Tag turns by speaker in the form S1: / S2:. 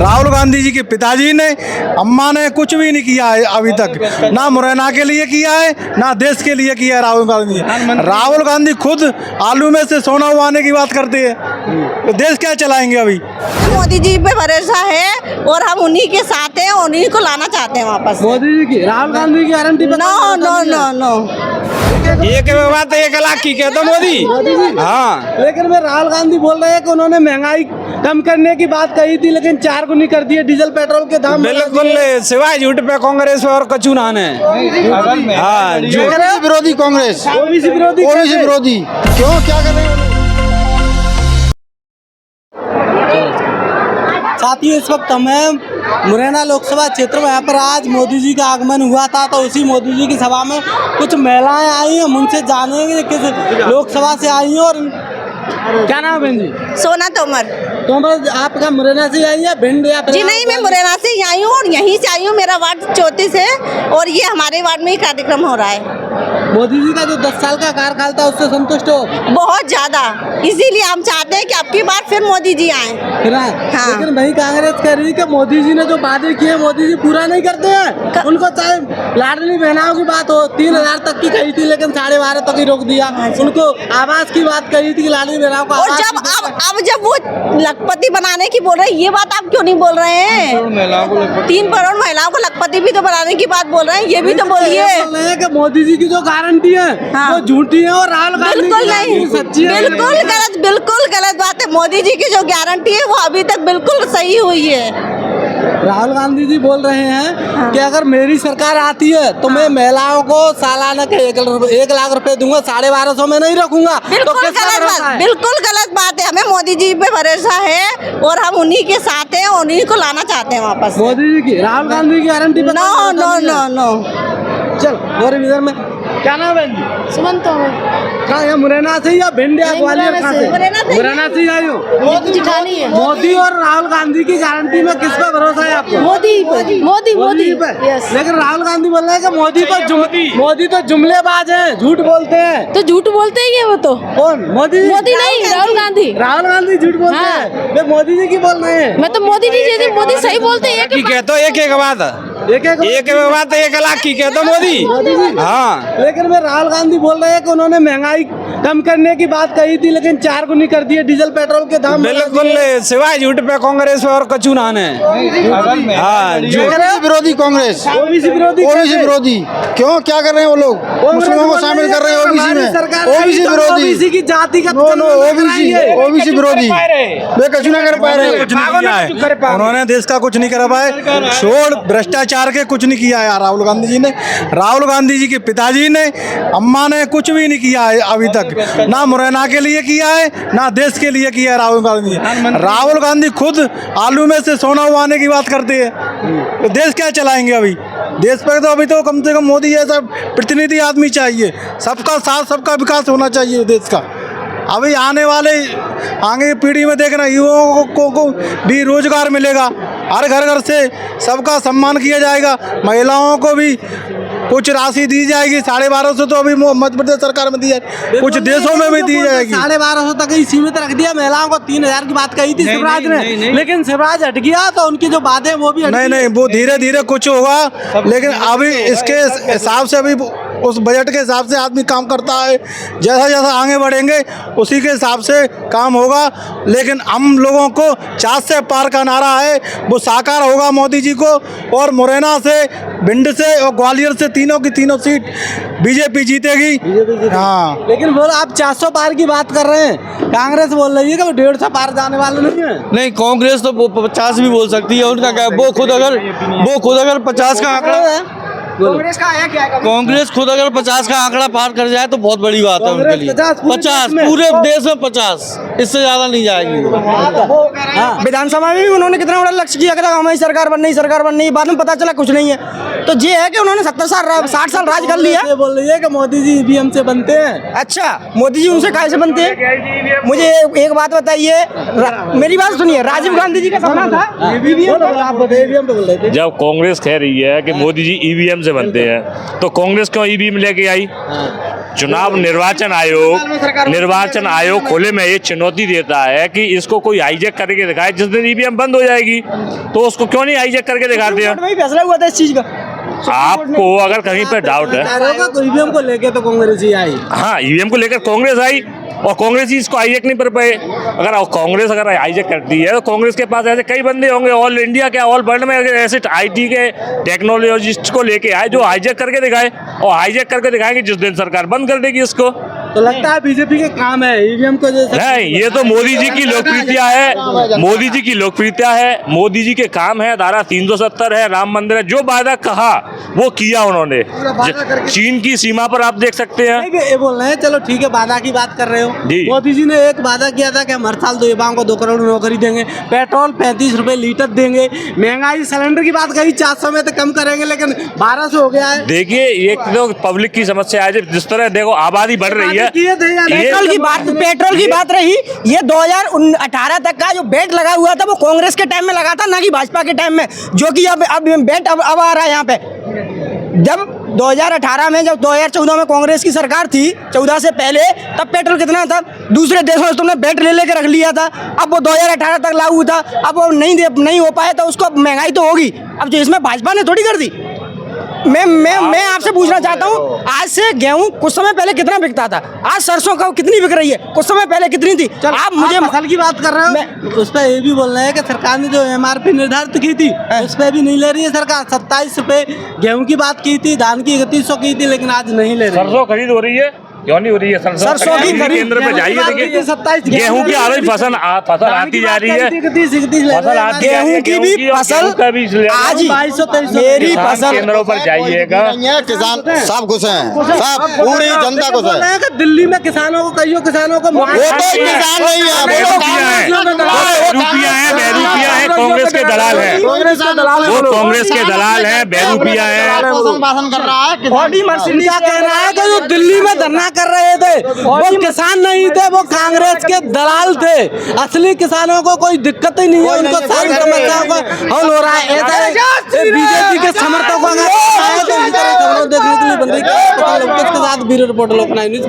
S1: राहुल गांधी जी के पिताजी ने, अम्मा ने कुछ भी नहीं किया है अभी तक, ना मुरैना के लिए किया है ना देश के लिए किया है। राहुल गांधी खुद आलू में से सोना उगाने की बात करते हैं, तो देश क्या चलाएंगे अभी।
S2: मोदी जी पे भरोसा है और हम उन्हीं के साथ हैं, उन्हीं को लाना चाहते हैं वापस।
S3: मोदी जी की, राहुल गांधी की गारंटी पे
S2: नो नो नो नो,
S4: एक बात 1 लाख की कहते मोदी। हाँ,
S3: लेकिन मैं राहुल गांधी बोल रहे हैं कि उन्होंने महंगाई कम करने की बात कही थी, लेकिन 4 गुनी कर दिए डीजल पेट्रोल के दाम।
S4: बिल्कुल सिवाय झूठ पे कांग्रेस और कचू नान है। हाँ,
S1: विरोधी कांग्रेस,
S3: ओबीसी विरोधी,
S1: ओबीसी विरोधी क्यों, क्या कर रहे हैं?
S3: साथियों, इस वक्त हमें मुरैना लोकसभा क्षेत्र में यहाँ पर आज मोदी जी का आगमन हुआ था, तो उसी मोदी जी की सभा में कुछ महिलाएं आई हैं, हम उनसे जानेंगे किस लोकसभा से आई हैं और क्या नाम है बहन जी?
S2: सोना तोमर।
S3: तोमर, आपका मुरैना से आई है भिंड या
S2: जी नहीं, मैं मुरैना से ही आई हूँ और यहीं से आई हूँ, मेरा वार्ड 34 है और ये हमारे वार्ड में ही कार्यक्रम हो रहा है।
S3: मोदी जी का जो 10 साल का कार्यकाल था उससे संतुष्ट हो?
S2: बहुत ज्यादा, इसीलिए हम चाहते हैं कि अब की बार फिर मोदी जी आए। हाँ।
S3: लेकिन वही कांग्रेस कह रही है कि मोदी जी ने जो वादे किए मोदी जी पूरा नहीं करते हैं। उनको चाहे लाडली बहनाओं की बात हो 3000 तक की कही थी, लेकिन 12.5 तक ही रोक दिया। उनको आवास की बात कही थी कि लाडली बहनाओं को,
S2: और जब जब वो लखपति बनाने की बोल रहे हैं, ये बात आप क्यों नहीं बोल रहे हैं? 3 करोड़ महिलाओं को लखपति भी तो बनाने की बात बोल रहे हैं, ये भी तो बोलिए।
S3: बोल रहे हैं कि मोदी जी की जो गारंटी है वो झूठी है और राहुल गांधी
S2: बिल्कुल नहीं,
S3: सच्ची है।
S2: बिल्कुल गलत बात है। मोदी जी की जो गारंटी है वो अभी तक बिल्कुल सही हुई है।
S3: राहुल गांधी जी बोल रहे हैं कि अगर मेरी सरकार आती है तो मैं महिलाओं को सालाना के 1 लाख रुपए दूंगा, 1250 में नहीं रखूंगा।
S2: बिल्कुल गलत बात है। हमें मोदी जी पे भरोसा है और हम उन्हीं के साथ हैं, उन्हीं को लाना चाहते हैं वापस।
S3: मोदी जी की, राहुल गांधी की गारंटी पे
S2: नो नो नो नो।
S3: चल और इधर में क्या नाम है?
S2: सुमन तोमर।
S3: कहाँ है, मुरैना से या भिंड या ग्वालियर? मुरैना से आई हो। मोदी और राहुल गांधी की गारंटी में किस पे भरोसा है आपको? मोदी पे। लेकिन राहुल गांधी बोल रहे हैं कि मोदी तो जुमलेबाज हैं, झूठ बोलते हैं।
S5: तो झूठ बोलते ही है वो तो।
S3: कौन? मोदी
S5: नहीं, राहुल गांधी।
S3: राहुल गांधी झूठ बोलते हैं। वे मोदी जी की बोल रहे हैं।
S5: मैं तो मोदी सही बोलते हैं।
S4: कहते एक बात 1 लाख की कहते मोदी। हाँ,
S3: लेकिन मैं राहुल गांधी बोल रहे हैं कि उन्होंने महंगाई कम करने की बात कही थी, लेकिन 4 गुनी कर दिए डीजल पेट्रोल के दाम।
S4: बिल्कुल सिवाय झूठ पे कांग्रेस और कचू नान है। हाँ,
S1: विरोधी कांग्रेस,
S3: ओबीसी विरोधी,
S1: ओबीसी विरोधी क्यों, क्या कर रहे हैं वो लोग? मुस्लिमों को शामिल कर रहे हैं ओबीसी में, ओबीसी विरोधी,
S3: ओबीसी की जाति का
S1: ओबीसी विरोधी, वे कुछ ना कर पा रहे। उन्होंने देश का कुछ नहीं कर पाए, छोड़ भ्रष्टाचार के कुछ नहीं किया है राहुल गांधी जी ने। राहुल गांधी जी के पिताजी ने, अम्मा ने कुछ भी नहीं किया है अभी तक, ना मुरैना के लिए किया है ना देश के लिए किया है राहुल गांधी। राहुल गांधी खुद आलू में से सोना उगाने की बात करते हैं, तो देश क्या चलाएंगे अभी। देश पर तो अभी तो कम से कम मोदी जैसा प्रतिनिधि आदमी चाहिए, सबका साथ सबका विकास होना चाहिए देश का। अभी आगे पीढ़ी में देखना, युवाओं को भी रोजगार मिलेगा, हर घर से सबका सम्मान किया जाएगा, महिलाओं को भी कुछ राशि दी जाएगी। 1250 तो अभी मध्य प्रदेश सरकार में दी जाएगी, कुछ देशों में भी दी जाएगी।
S3: 1250 तक ही सीमित रख दिया। महिलाओं को 3000 की बात कही थी शिवराज ने, लेकिन शिवराज हट गया तो उनकी जो बातें वो भी
S1: नहीं, वो धीरे धीरे कुछ होगा, लेकिन अभी इसके हिसाब से अभी उस बजट के हिसाब से आदमी काम करता है। जैसा जैसा आगे बढ़ेंगे उसी के हिसाब से काम होगा, लेकिन हम लोगों को 4 से पार का नारा है, वो साकार होगा मोदी जी को। और मुरैना से, भिंड से और ग्वालियर से तीनों की तीनों सीट बीजेपी जीतेगी। हाँ,
S3: लेकिन बोलो आप 400 पार की बात कर रहे हैं, कांग्रेस बोल रही है कि वो 150 पार जाने वाले नहीं है।
S4: नहीं, कांग्रेस तो 50 भी बोल सकती है, उनका क्या, वो खुद अगर 50 का आंकड़ा, कांग्रेस खुद अगर 50 का आंकड़ा पार कर जाए तो बहुत बड़ी बात है उनके लिए। 50 पूरे देश में 50, इससे ज्यादा नहीं जाएगी।
S6: विधानसभा में भी उन्होंने कितना बड़ा लक्ष्य किया कि हमारी सरकार बननी, बाद में पता चला कुछ नहीं है। तो ये है कि उन्होंने 60 साल राज कर लिया।
S3: बोल रही है कि मोदी जी ईवीएम से बनते हैं।
S6: अच्छा, मोदी जी उनसे कैसे बनते हैं? मुझे एक बात बताइए, मेरी बात सुनिए, राजीव गांधी जी का सपना था
S7: जब कांग्रेस कह रही है कि मोदी जी ईवीएम से बनते हैं, तो कांग्रेस क्यों ईवीएम लेके आई? चुनाव निर्वाचन आयोग खुले में ये चुनौती देता है कि इसको कोई हाईजैक करके दिखाए। जिस दिन ईवीएम बंद हो जाएगी तो उसको क्यों नहीं हाईजैक करके दिखाते हैं?
S6: में फैसला हुआ था इस चीज का।
S7: आपको अगर कहीं पर डाउट है,
S3: ईवीएम को लेके तो कांग्रेस ही आई।
S7: हाँ, ईवीएम को लेकर कांग्रेस आई और कांग्रेस ही इसको हाईजैक नहीं कर पाए। अगर कांग्रेस हाईजैक करती है तो कांग्रेस के पास ऐसे कई बंदे होंगे ऑल इंडिया क्या ऑल वर्ल्ड में अगर ऐसे IT के टेक्नोलॉजिस्ट को लेके आए जो हाईजैक करके दिखाए, और हाईजैक करके दिखाएंगे जिस दिन सरकार बंद कर देगी इसको।
S3: तो लगता है बीजेपी के काम है ईवीएम को जैसे
S7: नहीं, ये तो मोदी जी की लोकप्रियता है, मोदी जी की लोकप्रियता है, मोदी जी के काम है। धारा 370 है, राम मंदिर है, जो वादा कहा वो किया उन्होंने। चीन की सीमा पर आप देख सकते हैं।
S3: ये बोल रहे हैं, चलो ठीक है, वादा की बात कर रहे हो। मोदी जी ने एक वादा किया था कि हम हर साल युवाओं को 2 करोड़ नौकरी देंगे, पेट्रोल 35 रुपए लीटर देंगे, महंगाई सिलेंडर की बात कही 400 में तो कम करेंगे, लेकिन 1200 हो गया है।
S7: देखिए, एक तो पब्लिक की समस्या है, जिस तरह देखो आबादी बढ़ रही है।
S6: पेट्रोल की बात रही, ये 2018 तक का जो बेट लगा हुआ था वो कांग्रेस के टाइम में लगा था, ना कि भाजपा के टाइम में, जो कि अब बेट अब आ रहा है यहाँ पे। जब 2018 में, जब 2014 में कांग्रेस की सरकार थी, 14 से पहले, तब पेट्रोल कितना था? दूसरे देशों से तुमने बेट ले लेकर रख लिया था। अब वो 2018 तक लागू था, अब वो नहीं हो पाया तो उसको महंगाई तो होगी। अब जो इसमें भाजपा ने थोड़ी कर दी। मैं आपसे पूछना चाहता हूँ, आज से गेहूं कुछ समय पहले कितना बिकता था, आज सरसों का कितनी बिक रही है, कुछ समय पहले कितनी थी? आप मुझे
S3: फसल की बात कर रहे हो, उस पर ये भी बोल रहे हैं कि सरकार ने जो MRP निर्धारित की थी उस पर भी नहीं ले रही है सरकार। 27 रुपए गेहूं की बात की थी, धान की 3100 की थी, लेकिन आज नहीं ले रही।
S7: सरसों खरीद हो रही है, क्यों नहीं हो रही है? सरसों की खरीद केंद्र पे जाइए, देखिए गेहूं की आ रही फसल आती जा रही है,
S6: गेहूं की भी फसल आज मेरी फसल
S7: केंद्रों पर जाइएगा,
S8: किसान सब खुश हैं, सब पूरी जनता खुश है।
S3: दिल्ली में किसानों को कईयों किसानों को
S8: वो तो किसान नहीं है,
S7: बहरूपिया है, कांग्रेस के दलाल है, वो कांग्रेस के दलाल है, बहरूपिया है।
S8: भाषण कर रहा है।
S3: क्या कह रहा है कि जो दिल्ली में धरना कर रहे थे वो किसान नहीं थे, वो कांग्रेस के दलाल थे। असली किसानों को कोई दिक्कत ही नहीं है, उनको सारी समस्याओं का हल हो रहा है। ऐसा बीजेपी के समर्थकों का देखने के लिए बन रही है। के साथ ब्यूरो रिपोर्ट लोकनायक न्यूज़।